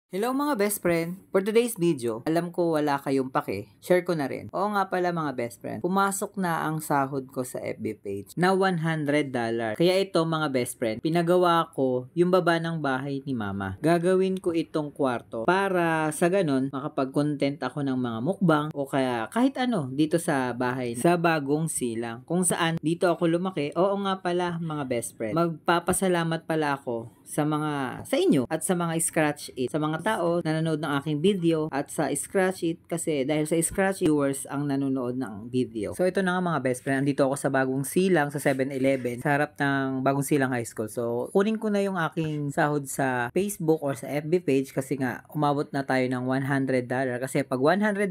Hello mga best friend! For today's video, alam ko wala kayong pake, share ko na rin. Oo nga pala mga best friend, pumasok na ang sahod ko sa FB page na $100. Kaya ito mga best friend, pinagawa ko yung baba ng bahay ni mama. Gagawin ko itong kwarto para sa ganun, makapag-content ako ng mga mukbang o kaya kahit ano dito sa bahay sa bagong silang. Kung saan dito ako lumaki, oo nga pala mga best friend, magpapasalamat pala ako sa inyo at sa mga scratch it, sa mga tao na nanonood ng aking video at sa scratch it kasi dahil sa scratch it, viewers ang nanonood ng video. So ito na nga mga best friend, andito ako sa bagong silang sa 7-Eleven sa harap ng bagong silang high school. So kunin ko na yung aking sahod sa Facebook or sa FB page kasi nga umabot na tayo ng $100 kasi pag $100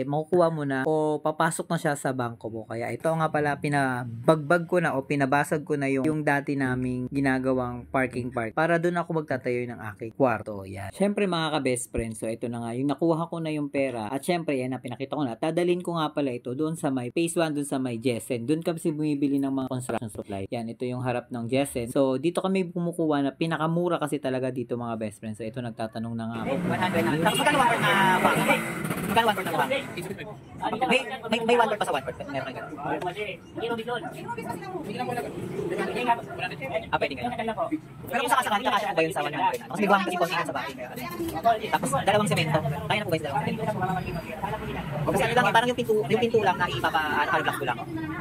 makukuha mo na o papasok na siya sa bangko mo. Kaya ito nga pala pinabagbag ko na o pinabasag ko na yung dati naming ginagawang parking para doon ako magtatayo ng aking kwarto. Yan. Syempre mga ka-best friend, so ito na nga, yung nakuha ko na yung pera at syempre yan na pinakita ko na, dadalhin ko nga pala ito doon sa may phase 1, doon sa may Jessen. Doon kasi bumibili ng mga construction supply. Yan, ito yung harap ng Jessen. So dito kami kumukuha na pinakamura kasi talaga dito mga best friend. So ito nagtatanong na nga ako. 100 na. Tapos magkano one na bang? Magkano one na bang? May one pa sa one. Meron ka ganun. Pwede ka. Pero kung sakasakali, kakasya ko ba yun sa 100? Kasi may buhangin kasi konti sa bahay. Tapos, dalawang semento. Kaya na po ba yung dalawang semento? Kasi ano lang, parang yung pinto lang na ipapa-halblock ko lang.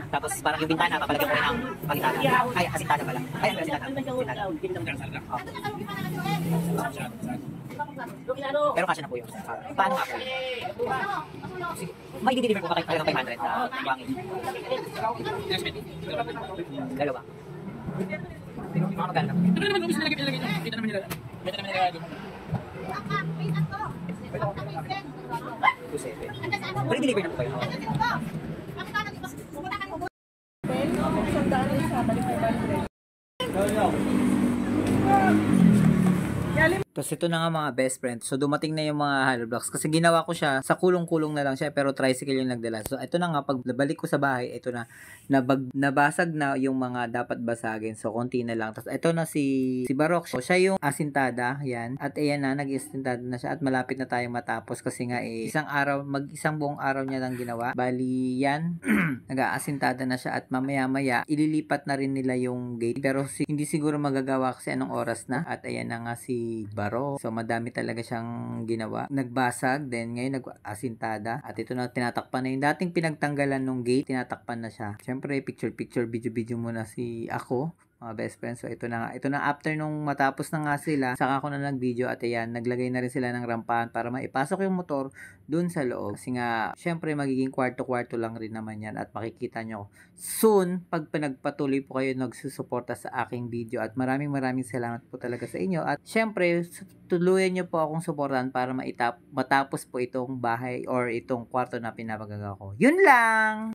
Tapos, parang yung bintana, papalagyan ko rin ng pagitana. Ay, asintada pala. Ay, ang asintada. Pero kasya na po yun. Paano nga po? May di-deliver po ba kayo ng 500 na buhangin? Dalawa. Mga maganda. Ito naman umis na ilagay niya. Dito naman nila. Dito naman nila. Pero deliver na po kayo. Tapos ito na nga mga best friend. So dumating na yung mga hollow blocks kasi ginawa ko siya sa kulong-kulong na lang siya pero tricycle yung nagdala. So ito na nga pag balik ko sa bahay, ito na nabasag na yung mga dapat basagin. So konti na lang. Tapos ito na si Barok. So siya yung asintada, yan. At ayan na, nag-asintada na siya at malapit na tayong matapos kasi nga isang buong araw niya lang ginawa. Bali yan, nag-aasintada na siya at mamaya-maya ililipat na rin nila yung gate. Pero hindi siguro magagawa kasi anong oras na. At ayan na nga si Baro. So madami talaga siyang ginawa. Nagbasag, then ngayon nag-asintada. At ito na tinatakpan na yung dating pinagtanggalan ng gate, tinatakpan na siya. Syempre picture video muna si ako, mga best friends. So ito na after nung matapos na nga sila, saka ako na nag-video at ayan, naglagay na rin sila ng rampahan para maipasok yung motor dun sa loob. Kasi nga, syempre magiging kwarto-kwarto lang rin naman yan at makikita nyo soon pag pinagpatuloy po kayo nagsusuporta sa aking video at maraming salamat po talaga sa inyo at syempre tuluyan nyo po akong suportahan para matapos po itong bahay or itong kwarto na pinapagagawa ko. Yun lang!